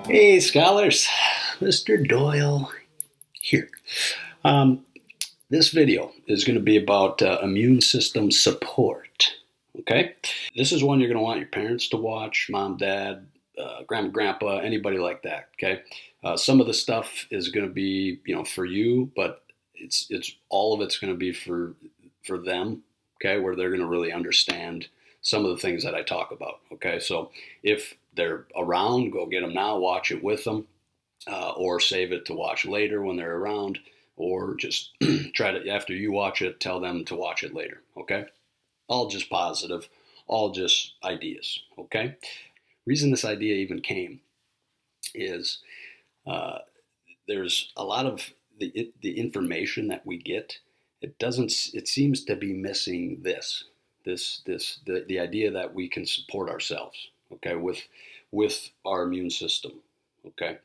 Hey, scholars, Mr. Doyle here. Um, this video is going to be about immune system support. Okay, this is one you're going to want your parents to watch, mom, dad, grandma, grandpa, anybody like that. Okay, some of the stuff is going to be for you, but it's all of it's going to be for them. Okay, where they're going to really understand some of the things that I talk about. Okay, so if they're around, go get them now, watch it with them, or save it to watch later when they're around, or just try to, after you watch it, tell them to watch it later. Okay, all just positive, all just ideas. Okay, reason this idea even came is uh, there's a lot of the information that we get. It seems to be missing the idea that we can support ourselves. Okay, with our immune system. Okay,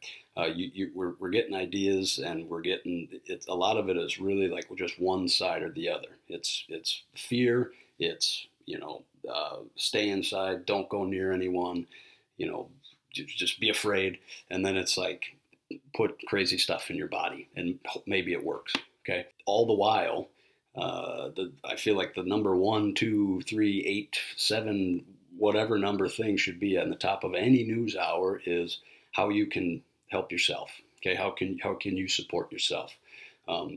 we're getting ideas, and we're getting it. A lot of it is really like just one side or the other. It's fear. It's stay inside, don't go near anyone. You know, just be afraid, and then it's like put crazy stuff in your body, and maybe it works. Okay, all the while, I feel like the number 1, 2, 3, 8, 7, whatever number thing should be on the top of any news hour is how you can help yourself. Okay, how can you support yourself?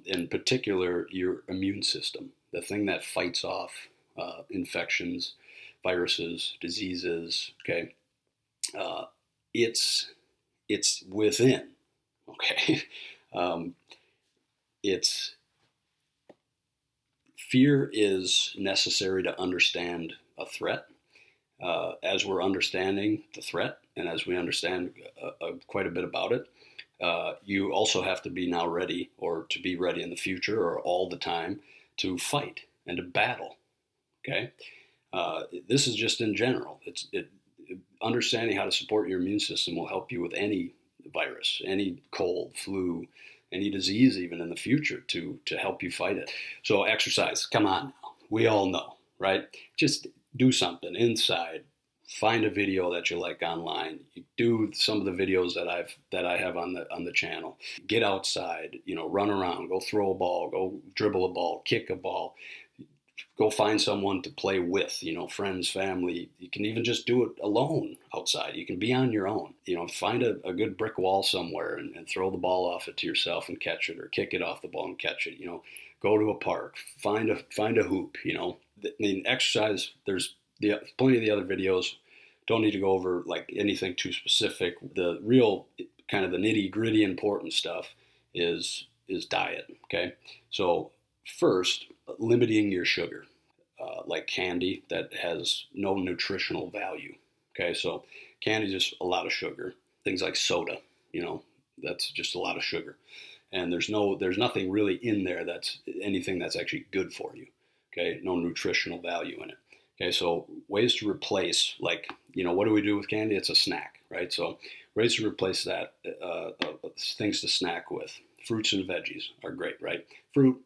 In particular, your immune system, the thing that fights off infections, viruses, diseases. Okay, uh, it's within. Okay, um, it's fear is necessary to understand a threat. As we're understanding the threat, and as we understand quite a bit about it, you also have to be now ready, or to be ready in the future, or all the time, to fight and to battle. Okay, this is just in general. Understanding how to support your immune system will help you with any virus, any cold, flu, any disease, even in the future, to help you fight it. So exercise, come on now. We all know, right? Just do something inside. Find a video that you like online. You do some of the videos that I have on the channel. Get outside, run around, go throw a ball, go dribble a ball, kick a ball. Go find someone to play with, friends, family. You can even just do it alone outside. You can be on your own. Find a good brick wall somewhere, and throw the ball off it to yourself and catch it, or kick it off the ball and catch it. Go to a park, find a hoop. I mean, exercise. There's plenty of the other videos. Don't need to go over like anything too specific. The real kind of the nitty gritty important stuff is diet. Okay, so first, limiting your sugar, like candy that has no nutritional value. Okay, so candy is just a lot of sugar. Things like soda, that's just a lot of sugar, and there's nothing really in there that's anything that's actually good for you. Okay, no nutritional value in it. Okay, so ways to replace, like, what do we do with candy? It's a snack, right? So ways to replace that, things to snack with. Fruits and veggies are great, right? Fruit,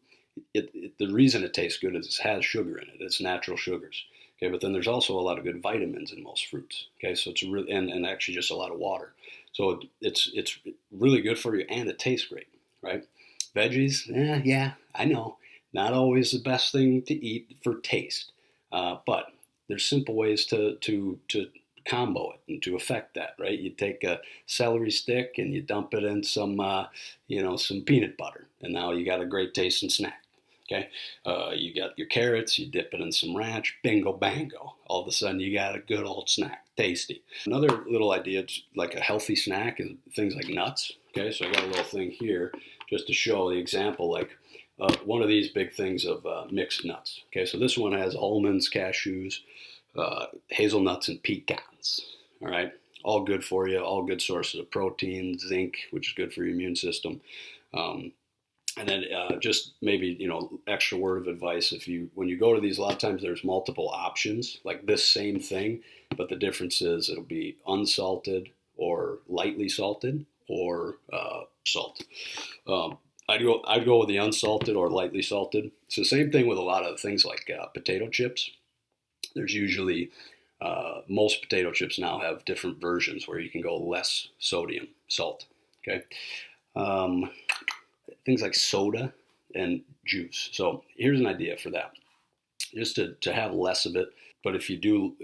the reason it tastes good is it has sugar in it. It's natural sugars. Okay, but then there's also a lot of good vitamins in most fruits. Okay, so it's really and actually just a lot of water. So it's really good for you, and it tastes great, right? Veggies, yeah, I know, not always the best thing to eat for taste, but there's simple ways to combo it and to affect that, right? You take a celery stick and you dump it in some peanut butter, and now you got a great tasting snack. Okay, you got your carrots, you dip it in some ranch, bingo bango. All of a sudden, you got a good old snack, tasty. Another little idea, like a healthy snack, is things like nuts. Okay, so I got a little thing here just to show the example, like one of these big things of mixed nuts. Okay, so this one has almonds, cashews, hazelnuts, and pecans. All right, all good for you, all good sources of protein, zinc, which is good for your immune system. And then just maybe, extra word of advice. When you go to these, a lot of times there's multiple options, like this same thing, but the difference is it'll be unsalted or lightly salted or salt. I'd go with the unsalted or lightly salted. It's the same thing with a lot of things like potato chips. There's usually Most potato chips now have different versions where you can go less sodium, salt. Okay, um, things like soda and juice. So here's an idea for that, just to have less of it. But if you do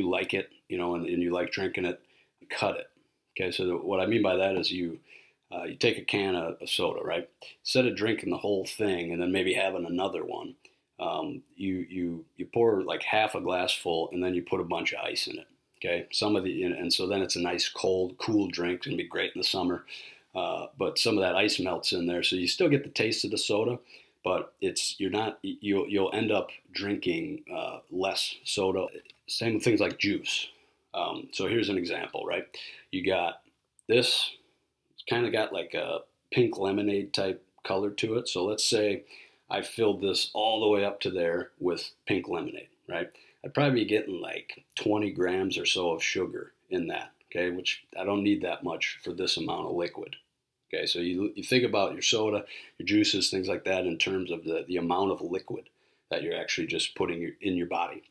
like it, and you like drinking it, cut it. Okay, so what I mean by that is you take a can of soda, right? Instead of drinking the whole thing and then maybe having another one, you pour like half a glass full and then you put a bunch of ice in it. Okay, and so then it's a nice cold, cool drink. It's gonna be great in the summer. But some of that ice melts in there, so you still get the taste of the soda, but you'll end up drinking less soda. Same with things like juice. So here's an example, right? You got this. It's kind of got like a pink lemonade type color to it. So let's say I filled this all the way up to there with pink lemonade, right? I'd probably be getting like 20 grams or so of sugar in that, okay, which I don't need that much for this amount of liquid. Okay, so you think about your soda, your juices, things like that in terms of the amount of liquid that you're actually just putting in your body.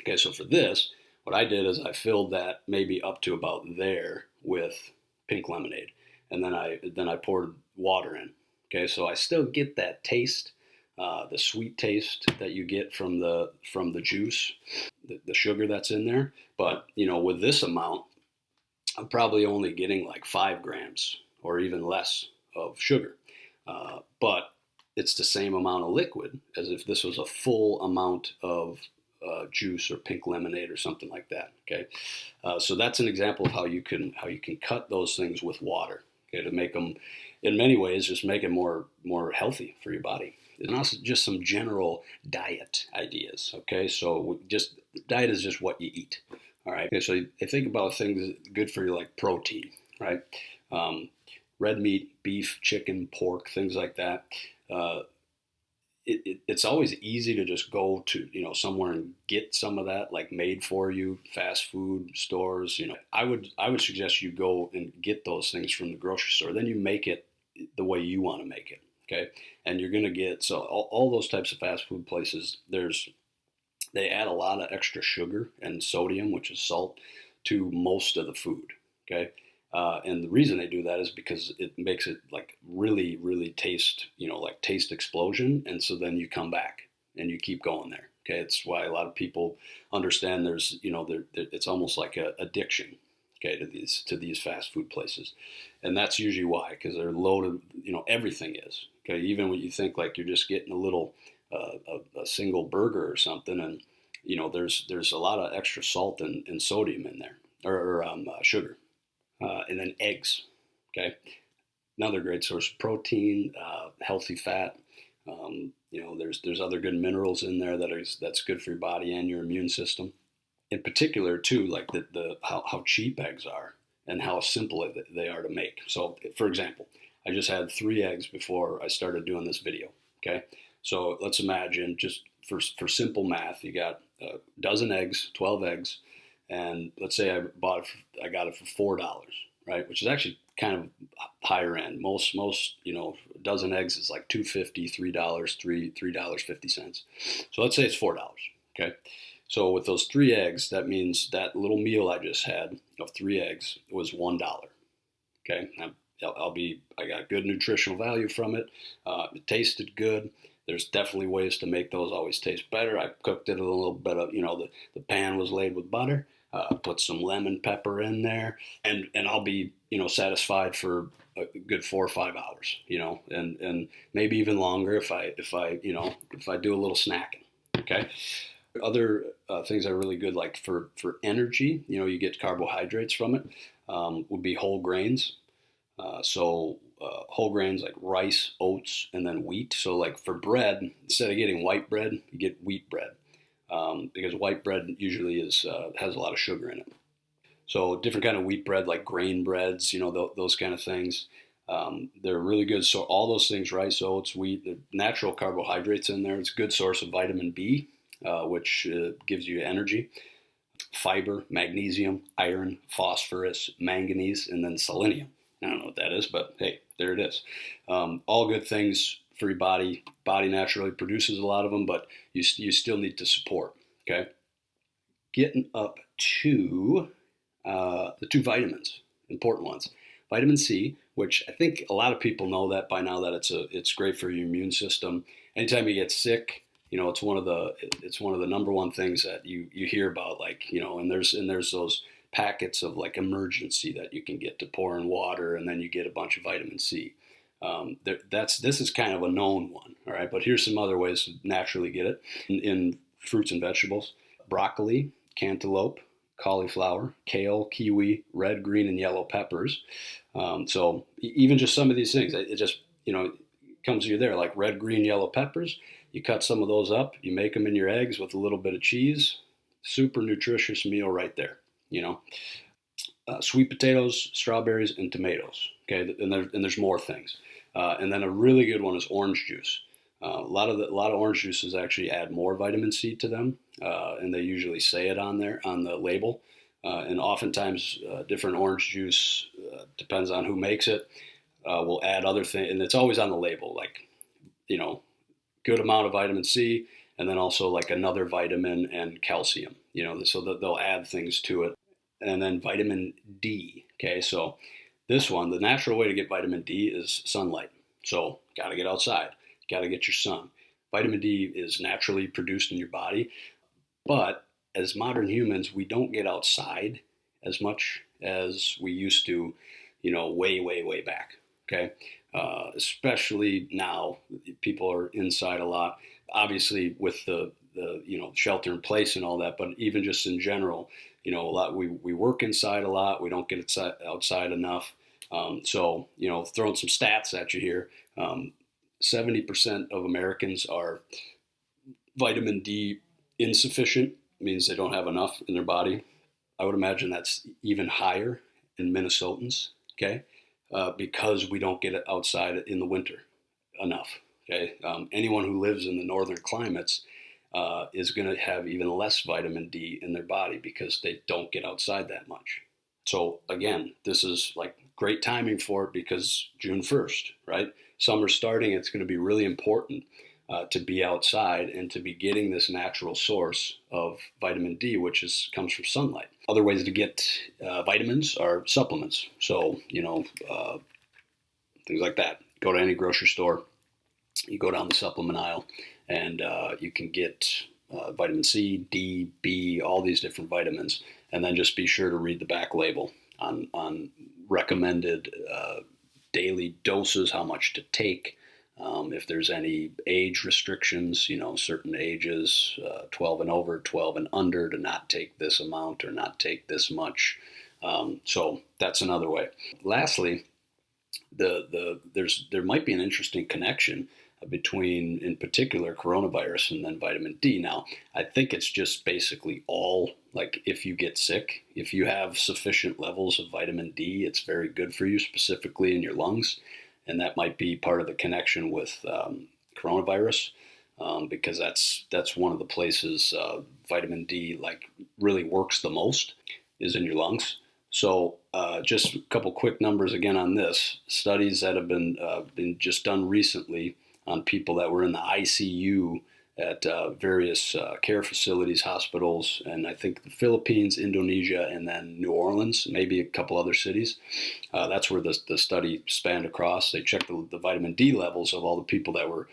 Okay, so for this, what I did is I filled that maybe up to about there with pink lemonade, and then I poured water in. Okay, so I still get that taste, the sweet taste that you get from the juice, the sugar that's in there. But with this amount, I'm probably only getting like 5 grams or even less of sugar. But it's the same amount of liquid as if this was a full amount of juice or pink lemonade or something like that. Okay, so that's an example of how you can cut those things with water. Okay, to make them, in many ways, just make it more healthy for your body. And also just some general diet ideas. Okay, so just diet is just what you eat. All right. Okay, so I think about things good for you, like protein, right? Um, Red meat, beef, chicken, pork, things like that. Uh, it's always easy to just go to somewhere and get some of that like made for you, fast food stores. I would suggest you go and get those things from the grocery store. Then you make it the way you want to make it. Okay, and you're gonna get so all those types of fast food places. They add a lot of extra sugar and sodium, which is salt, to most of the food. Okay. And the reason they do that is because it makes it like really, really taste, like taste explosion. And so then you come back and you keep going there. Okay. It's why a lot of people understand it's almost like an addiction. Okay. To these fast food places. And that's usually why, because they're loaded, everything is. Okay. Even when you think like you're just getting a little, a single burger or something, and there's a lot of extra salt and sodium in there, or sugar, and then eggs. Okay, another great source of protein, healthy fat. There's other good minerals in there that's good for your body and your immune system. In particular, too, like how cheap eggs are and how simple they are to make. So, for example, I just had 3 eggs before I started doing this video. Okay, so let's imagine, just for simple math, you got a dozen eggs, 12 eggs, and let's say I got it for $4, right? Which is actually kind of higher end. Most a dozen eggs is like $2.50, $3, $3.50. So let's say it's $4. Okay. So with those 3 eggs, that means that little meal I just had of 3 eggs was $1. Okay. I got good nutritional value from it. It tasted good. There's definitely ways to make those always taste better. I cooked it a little bit of, the pan was laid with butter. Put some lemon pepper in there, and I'll be satisfied for a good 4 or 5 hours, and maybe even longer if I do a little snacking. Okay. Other things that are really good, like for energy, you get carbohydrates from it, would be whole grains. So whole grains like rice, oats, and then wheat. So like for bread, instead of getting white bread, you get wheat bread, because white bread usually has a lot of sugar in it. So different kind of wheat bread, like grain breads, those kind of things. They're really good. So all those things, rice, oats, wheat, the natural carbohydrates in there. It's a good source of vitamin B, which gives you energy. Fiber, magnesium, iron, phosphorus, manganese, and then selenium. I don't know what that is, but hey, there it is. All good things for your body. Body naturally produces a lot of them, but you still need to support. Okay, getting up to the two vitamins, important ones. Vitamin C, which I think a lot of people know that by now, that it's great for your immune system. Anytime you get sick, it's one of the number one things that you hear about, like, and there's those packets of like Emergency that you can get to pour in water, and then you get a bunch of vitamin C. This is kind of a known one, all right. But here's some other ways to naturally get it in fruits and vegetables: broccoli, cantaloupe, cauliflower, kale, kiwi, red, green, and yellow peppers. So even just some of these things, it just comes to you there, like red, green, yellow peppers. You cut some of those up, you make them in your eggs with a little bit of cheese. Super nutritious meal right there. Sweet potatoes, strawberries, and tomatoes. Okay, and there's more things. And then a really good one is orange juice. A lot of orange juices actually add more vitamin C to them, and they usually say it on the label. And oftentimes, different orange juice, depends on who makes it, will add other things, and it's always on the label, like, good amount of vitamin C, and then also like another vitamin and calcium, so that they'll add things to it. And then vitamin D. Okay, so this one, the natural way to get vitamin D is sunlight. So got to get outside, got to get your sun. Vitamin D is naturally produced in your body, but as modern humans, we don't get outside as much as we used to, way back. Okay. Especially now, people are inside a lot, obviously with the shelter in place and all that, but even just in general, a lot, we work inside a lot. We don't get outside enough. So, throwing some stats at you here, 70% of Americans are vitamin D insufficient, means they don't have enough in their body. I would imagine that's even higher in Minnesotans, okay? Because we don't get it outside in the winter enough, okay? Anyone who lives in the northern climates is going to have even less vitamin D in their body because they don't get outside that much. So again, this is like great timing for it because June 1st, right? Summer's starting. It's going to be really important to be outside and to be getting this natural source of vitamin D, which comes from sunlight. Other ways to get vitamins are supplements. So, things like that. Go to any grocery store, you go down the supplement aisle, and you can get vitamin C, D, B, all these different vitamins. And then just be sure to read the back label on recommended daily doses, how much to take. If there's any age restrictions, certain ages, 12 and over, 12 and under, to not take this amount or not take this much. So that's another way. Lastly, there might be an interesting connection between, in particular, coronavirus and then vitamin D. Now, I think it's just basically all, like, if you get sick, if you have sufficient levels of vitamin D, it's very good for you, specifically in your lungs. And that might be part of the connection with coronavirus, because that's one of the places vitamin D really works the most, is in your lungs. So just a couple quick numbers again on this. Studies that have been just done recently on people that were in the ICU at various care facilities, hospitals, and I think the Philippines, Indonesia, and then New Orleans, maybe a couple other cities. That's where the study spanned across. They checked the vitamin D levels of all the people that were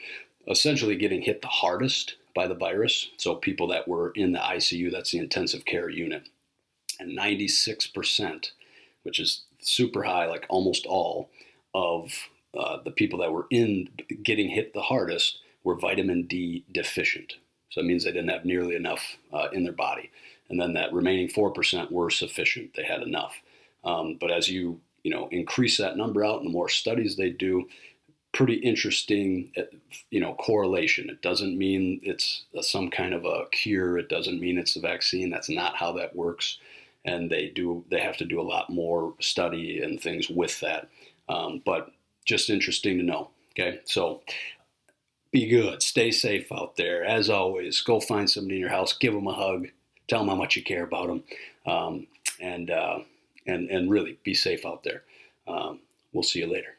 essentially getting hit the hardest by the virus. So people that were in the ICU, that's the intensive care unit. And 96%, which is super high, like almost all of the people that were getting hit the hardest, were vitamin D deficient. So it means they didn't have nearly enough in their body. And then that remaining 4% were sufficient. They had enough. But as you increase that number out, and the more studies they do, pretty interesting, correlation. It doesn't mean it's some kind of a cure. It doesn't mean it's a vaccine. That's not how that works. And they have to do a lot more study and things with that. But just interesting to know. Okay, so be good, stay safe out there. As always, go find somebody in your house, give them a hug, tell them how much you care about them, and really be safe out there. We'll see you later.